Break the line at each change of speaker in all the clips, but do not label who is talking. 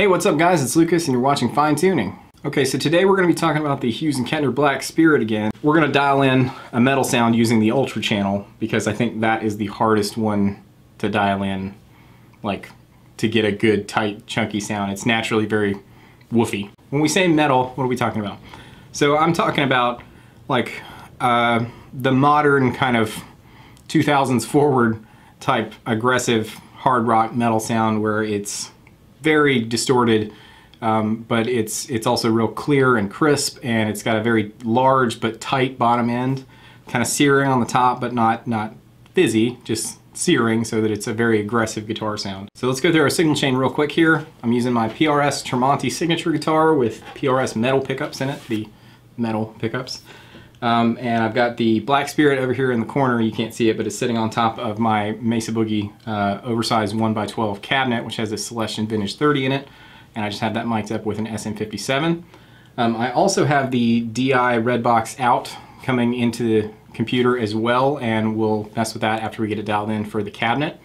Hey, what's up guys? It's Lucas and you're watching Fine Tuning. Okay, so today we're going to be talking about the Hughes & Kettner Black Spirit again. We're going to dial in a metal sound using the Ultra channel because I think that is the hardest one to dial in, like to get a good, tight, chunky sound. It's naturally very woofy. When we say metal, what are we talking about? So I'm talking about like the modern kind of 2000s forward type aggressive hard rock metal sound where it's very distorted, but it's also real clear and crisp, and it's got a very large but tight bottom end, kind of searing on the top, but not fizzy, just searing, so that it's a very aggressive guitar sound. So let's go through our signal chain real quick here. I'm using my PRS Tremonti signature guitar with PRS metal pickups in it, the metal pickups. And I've got the Black Spirit over here in the corner. You can't see it, but it's sitting on top of my Mesa Boogie oversized 1x12 cabinet, which has a Celestion Vintage 30 in it. And I just have that mic'd up with an SM57. I also have the DI red box out coming into the computer as well, and we'll mess with that after we get it dialed in for the cabinet.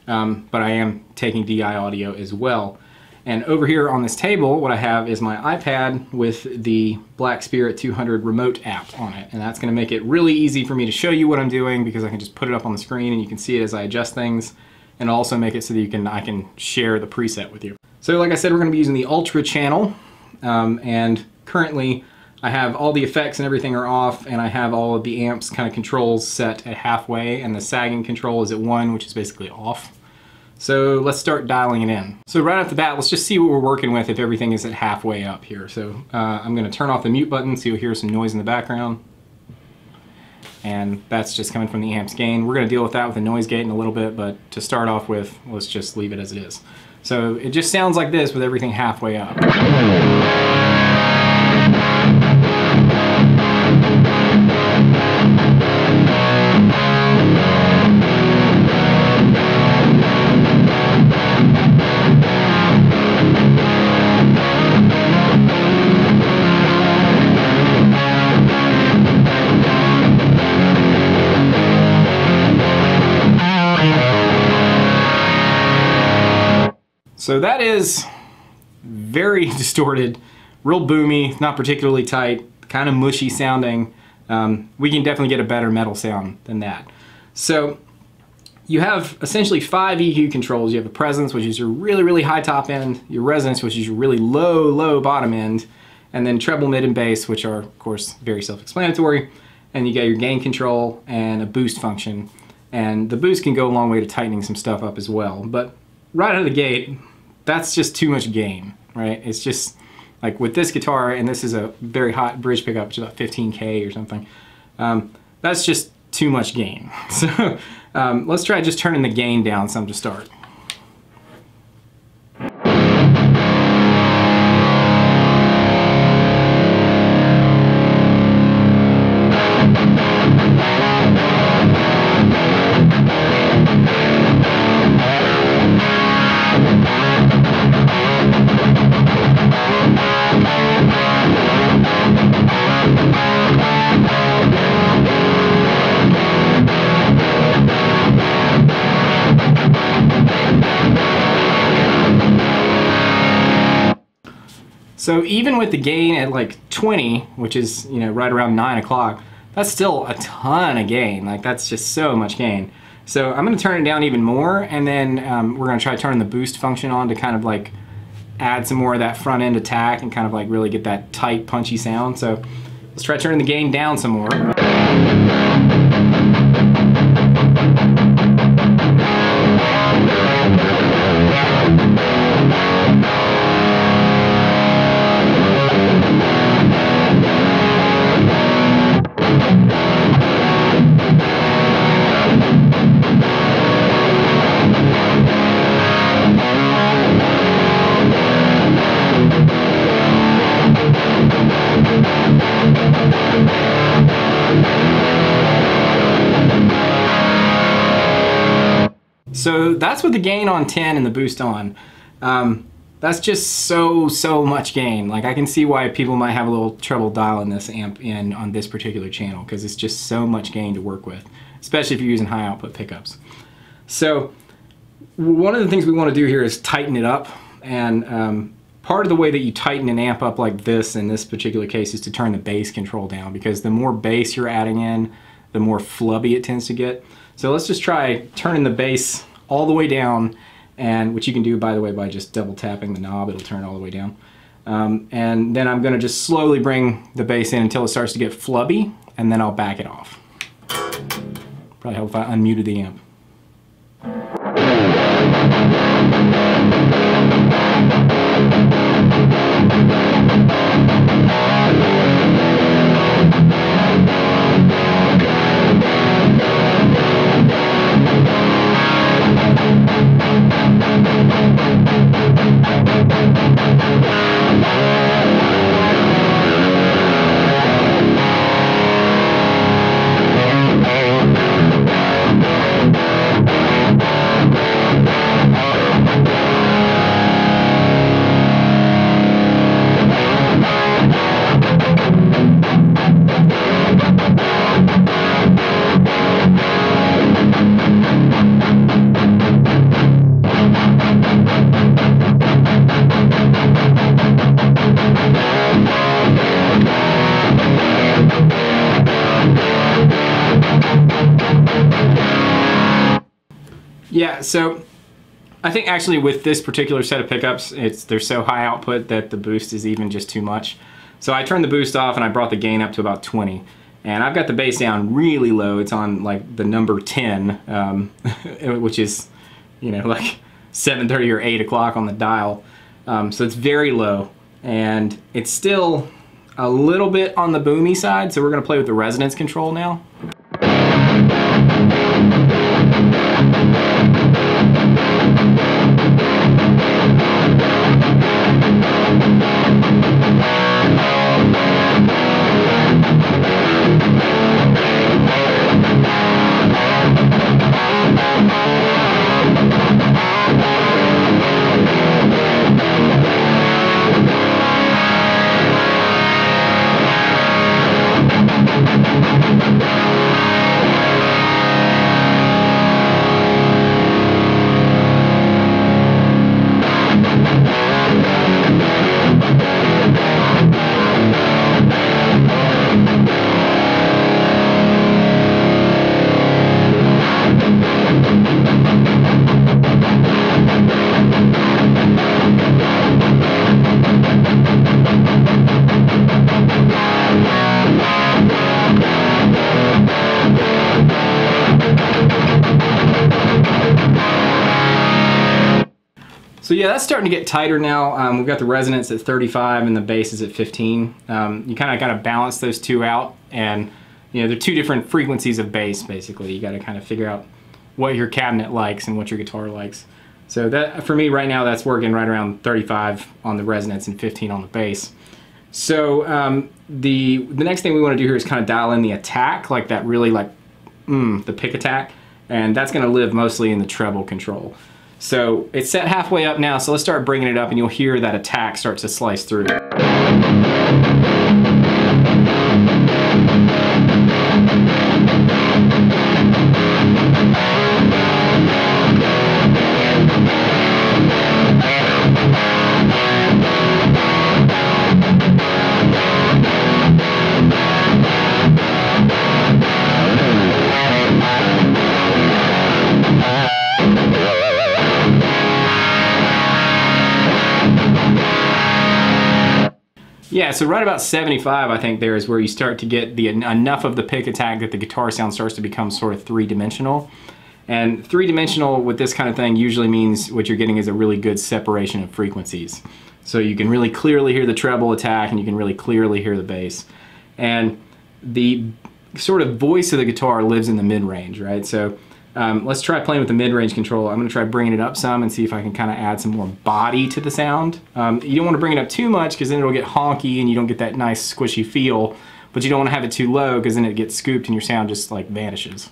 But I am taking DI audio as well. And over here on this table, what I have is my iPad with the Black Spirit 200 remote app on it. And that's going to make it really easy for me to show you what I'm doing because I can just put it up on the screen and you can see it as I adjust things. And also make it so that I can share the preset with you. So like I said, we're going to be using the Ultra channel. And currently I have all the effects and everything are off, and I have all of the amps kind of controls set at halfway, and the sagging control is at 1, which is basically off. So let's start dialing it in. So right off the bat, let's just see what we're working with if everything is at halfway up here. So I'm going to turn off the mute button so you'll hear some noise in the background. And that's just coming from the amp's gain. We're going to deal with that with a noise gate in a little bit, but to start off with, let's just leave it as it is. So it just sounds like this with everything halfway up. So that is very distorted, real boomy, not particularly tight, kind of mushy sounding. We can definitely get a better metal sound than that. So you have essentially 5 EQ controls. You have the presence, which is your really, really high top end, your resonance, which is your really low, low bottom end, and then treble, mid, and bass, which are, of course, very self-explanatory. And you got your gain control and a boost function. And the boost can go a long way to tightening some stuff up as well. But right out of the gate, that's just too much gain, right? It's just like with this guitar, and this is a very hot bridge pickup, which is about 15K or something. That's just too much gain. So let's try just turning the gain down some to start. So even with the gain at like 20, which is, you know, right around 9 o'clock, that's still a ton of gain. Like that's just so much gain. So I'm going to turn it down even more, and then we're going to try turning the boost function on to kind of like add some more of that front end attack and kind of like really get that tight, punchy sound. So let's try turning the gain down some more. So that's with the gain on 10 and the boost on. That's just so much gain. Like I can see why people might have a little trouble dialing this amp in on this particular channel, because it's just so much gain to work with, especially if you're using high output pickups. So one of the things we want to do here is tighten it up And part of the way that you tighten an amp up like this in this particular case is to turn the bass control down, because the more bass you're adding in, the more flubby it tends to get. So let's just try turning the bass all the way down, and which you can do, by the way, by just double tapping the knob. It'll turn all the way down. And then I'm gonna just slowly bring the bass in until it starts to get flubby, and then I'll back it off. Probably help if I unmuted the amp. Yeah, so I think actually with this particular set of pickups, they're so high output that the boost is even just too much. So I turned the boost off and I brought the gain up to about 20. And I've got the bass down really low. It's on like the number 10, which is, you know, like 7:30 or 8 o'clock on the dial. So it's very low. And it's still a little bit on the boomy side, so we're gonna play with the resonance control now. So yeah, that's starting to get tighter now. We've got the resonance at 35 and the bass is at 15. You kind of got to balance those two out, and you know, they're two different frequencies of bass basically. You got to kind of figure out what your cabinet likes and what your guitar likes. So that, for me right now, that's working right around 35 on the resonance and 15 on the bass. So the next thing we want to do here is kind of dial in the attack, like that really like the pick attack, and that's going to live mostly in the treble control. So it's set halfway up now, so let's start bringing it up and you'll hear that attack starts to slice through. Yeah, so right about 75, I think there is where you start to get enough of the pick attack that the guitar sound starts to become sort of three-dimensional. And three-dimensional with this kind of thing usually means what you're getting is a really good separation of frequencies. So you can really clearly hear the treble attack and you can really clearly hear the bass. And the sort of voice of the guitar lives in the mid-range, right? So let's try playing with the mid-range control. I'm going to try bringing it up some and see if I can kind of add some more body to the sound. You don't want to bring it up too much because then it'll get honky and you don't get that nice squishy feel, but you don't want to have it too low because then it gets scooped and your sound just like vanishes.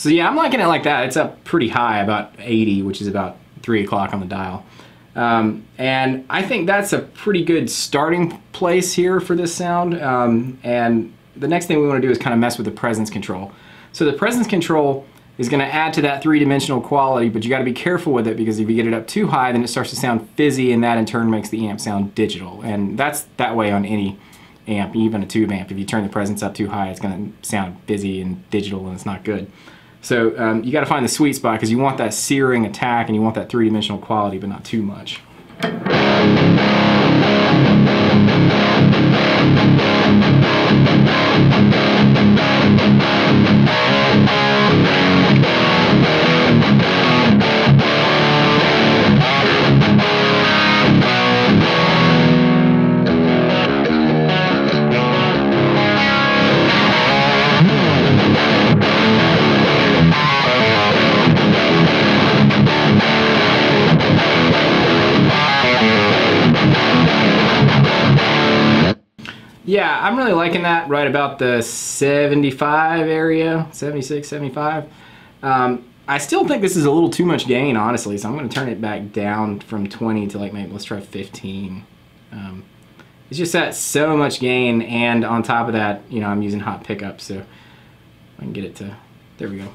So yeah, I'm liking it like that. It's up pretty high, about 80, which is about 3 o'clock on the dial. And I think that's a pretty good starting place here for this sound. And the next thing we want to do is kind of mess with the presence control. So the presence control is going to add to that three-dimensional quality, but you got to be careful with it, because if you get it up too high, then it starts to sound fizzy, and that in turn makes the amp sound digital. And that's that way on any amp, even a tube amp. If you turn the presence up too high, it's going to sound fizzy and digital, and it's not good. So you got to find the sweet spot, because you want that searing attack and you want that three-dimensional quality, but not too much. Yeah, I'm really liking that right about the 75 area, 76, 75. I still think this is a little too much gain, honestly, so I'm going to turn it back down from 20 to like maybe, let's try 15. It's just that so much gain, and on top of that, you know, I'm using hot pickups, so I can get it to, there we go.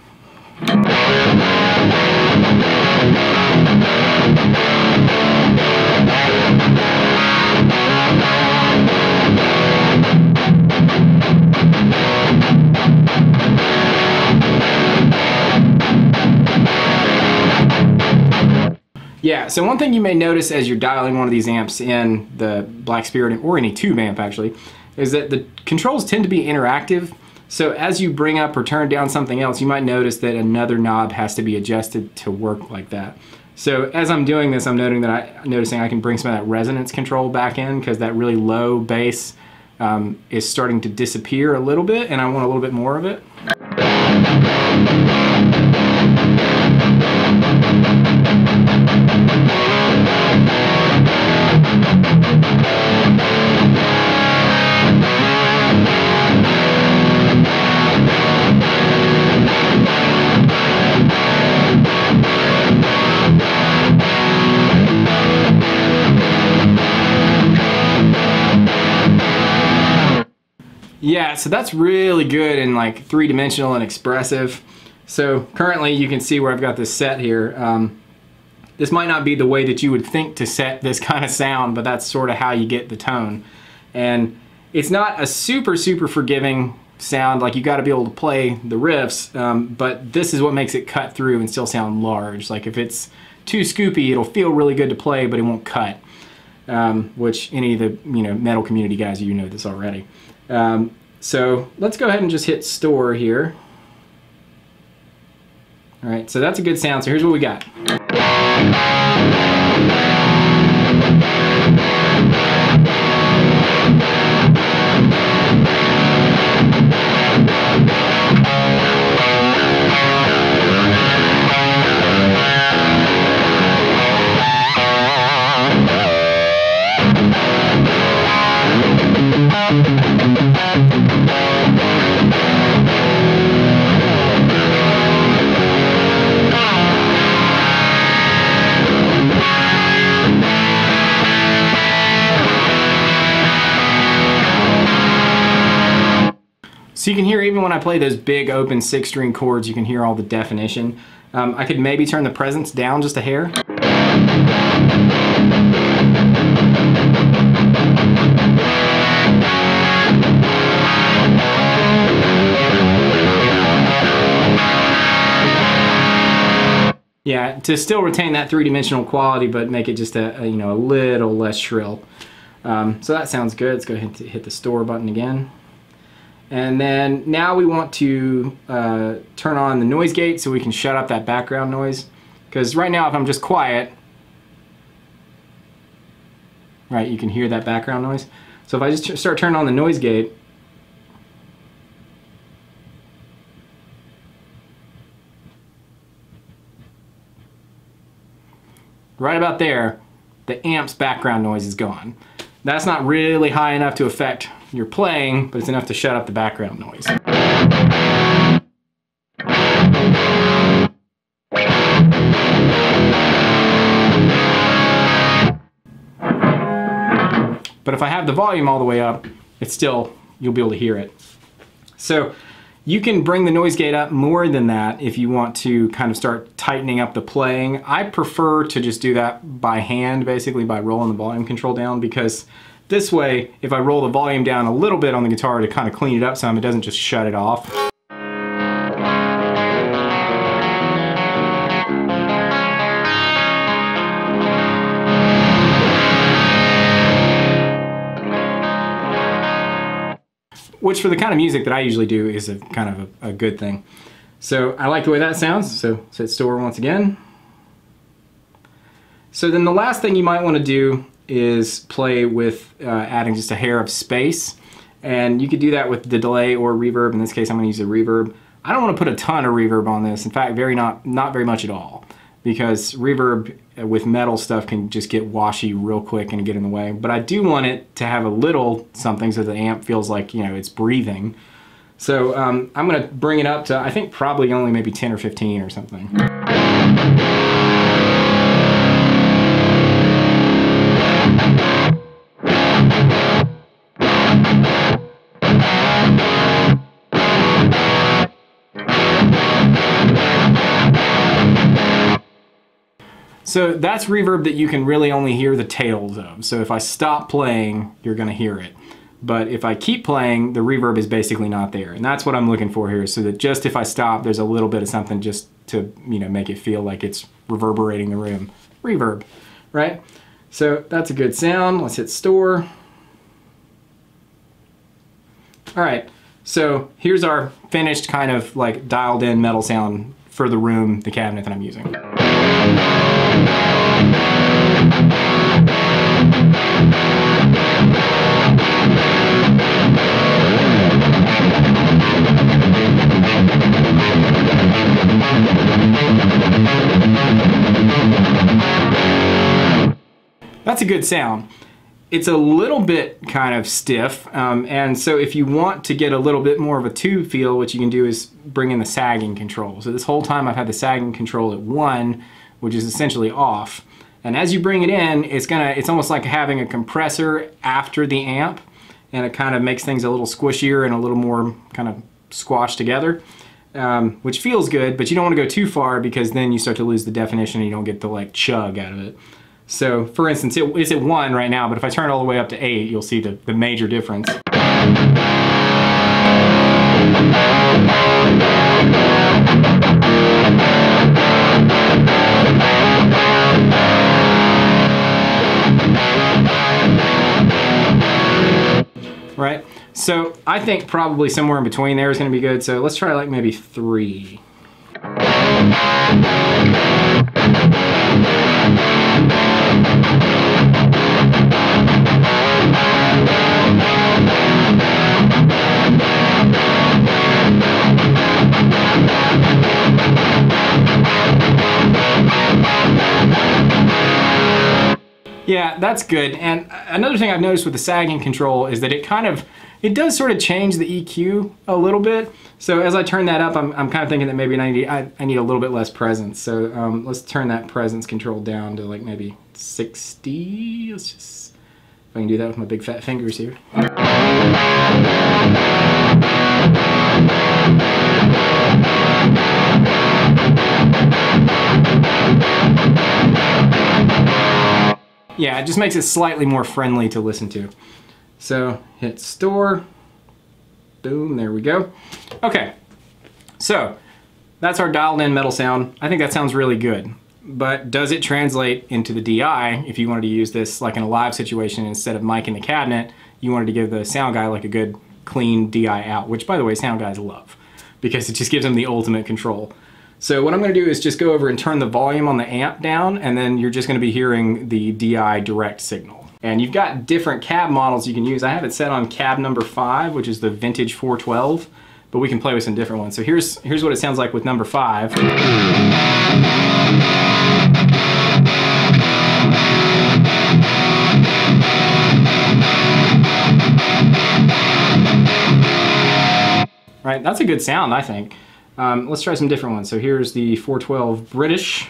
Yeah, so one thing you may notice as you're dialing one of these amps in the Black Spirit, or any tube amp actually, is that the controls tend to be interactive. So as you bring up or turn down something else, you might notice that another knob has to be adjusted to work like that. So as I'm doing this, I'm noticing I can bring some of that resonance control back in, because that really low bass is starting to disappear a little bit, and I want a little bit more of it. Yeah, so that's really good and like three-dimensional and expressive. So currently you can see where I've got this set here. This might not be the way that you would think to set this kind of sound, but that's sort of how you get the tone. And it's not a super forgiving sound, like you got to be able to play the riffs, but this is what makes it cut through and still sound large. Like if it's too scoopy, it'll feel really good to play, but it won't cut. Which any of the metal community guys, you know this already. So let's go ahead and just hit store here. All right, so that's a good sound. So here's what we got. So you can hear, even when I play those big open 6-string chords, you can hear all the definition. I could maybe turn the presence down just a hair. Yeah, to still retain that three-dimensional quality, but make it just a little less shrill. So that sounds good. Let's go ahead and hit the store button again. And then now we want to turn on the noise gate so we can shut up that background noise. Because right now if I'm just quiet, right, you can hear that background noise. So if I just start turning on the noise gate, right about there, the amp's background noise is gone. That's not really high enough to affect your playing, but it's enough to shut up the background noise. But if I have the volume all the way up, it's still, you'll be able to hear it. So you can bring the noise gate up more than that if you want to kind of start tightening up the playing. I prefer to just do that by hand, basically by rolling the volume control down, because this way, if I roll the volume down a little bit on the guitar to kind of clean it up some, it doesn't just shut it off. Which for the kind of music that I usually do is a kind of a good thing. So I like the way that sounds, so sit still once again. So then the last thing you might want to do is play with adding just a hair of space. And you could do that with the delay or reverb. In this case I'm going to use a reverb. I don't want to put a ton of reverb on this, in fact not very much at all. Because reverb with metal stuff can just get washy real quick and get in the way. But I do want it to have a little something so the amp feels like, you know, it's breathing. So I'm going to bring it up to, I think probably only maybe 10 or 15 or something. So that's reverb that you can really only hear the tails of. So if I stop playing, you're going to hear it. But if I keep playing, the reverb is basically not there. And that's what I'm looking for here, so that just if I stop, there's a little bit of something just to, you know, make it feel like it's reverberating the room. Reverb, right? So that's a good sound. Let's hit store. All right, so here's our finished kind of like dialed in metal sound for the room, the cabinet that I'm using. That's a good sound. It's a little bit kind of stiff, and so if you want to get a little bit more of a tube feel, what you can do is bring in the sagging control. So this whole time I've had the sagging control at 1, which is essentially off. And as you bring it in, it's almost like having a compressor after the amp, and it kind of makes things a little squishier and a little more kind of squashed together, which feels good, but you don't want to go too far because then you start to lose the definition and you don't get the like chug out of it. So for instance, it's at 1 right now, but if I turn it all the way up to 8, you'll see the major difference. Right? So I think probably somewhere in between there is going to be good. So let's try like maybe 3. Yeah, that's good. And another thing I've noticed with the sagging control is that it does sort of change the EQ a little bit. So as I turn that up, I'm kind of thinking that maybe I need a little bit less presence. So let's turn that presence control down to like maybe 60. Let's just, if I can do that with my big fat fingers here. Yeah, it just makes it slightly more friendly to listen to. So hit store, boom, there we go. Okay, so that's our dialed in metal sound. I think that sounds really good, but does it translate into the DI if you wanted to use this like in a live situation instead of mic in the cabinet, you wanted to give the sound guy like a good clean DI out, which by the way, sound guys love because it just gives them the ultimate control. So what I'm going to do is just go over and turn the volume on the amp down, and then you're just going to be hearing the DI direct signal. And you've got different cab models you can use. I have it set on cab number 5, which is the vintage 412, but we can play with some different ones. So here's what it sounds like with number 5. Right, that's a good sound, I think. Let's try some different ones. So here's the 412 British.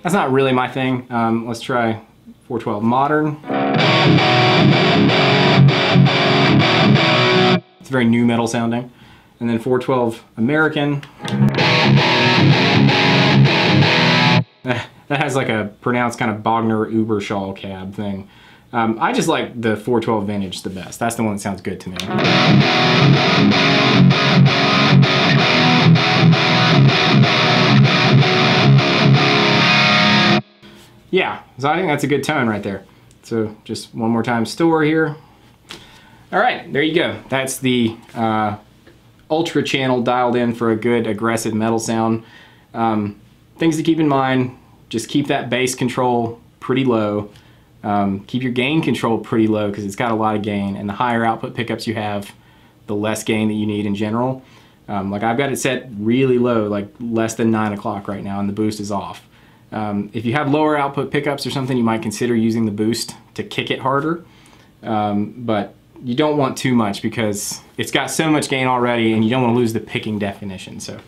That's not really my thing. Let's try 412 modern. It's very new metal sounding. And then 412 American. That has like a pronounced kind of Bogner Ubershaw cab thing. I just like the 412 vintage the best. That's the one that sounds good to me. Yeah, so I think that's a good tone right there. So just one more time, store here. All right, there you go. That's the Ultra channel dialed in for a good aggressive metal sound. Things to keep in mind, just keep that bass control pretty low. Keep your gain control pretty low because it's got a lot of gain, and the higher output pickups you have, the less gain that you need in general. Like I've got it set really low, like less than 9 o'clock right now, and the boost is off. If you have lower output pickups or something, you might consider using the boost to kick it harder. But you don't want too much because it's got so much gain already and you don't want to lose the picking definition. So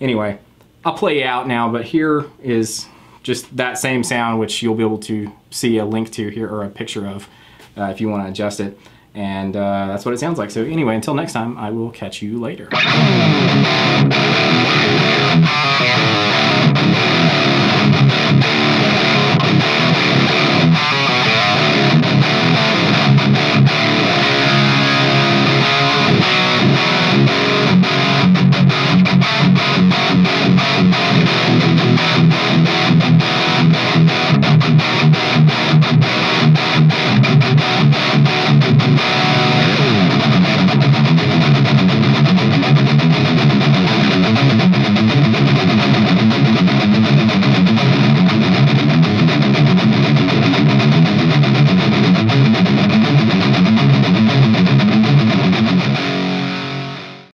anyway, I'll play you out now, but here is just that same sound, which you'll be able to see a link to here, or a picture of, if you want to adjust it. And that's what it sounds like. So anyway, until next time, I will catch you later.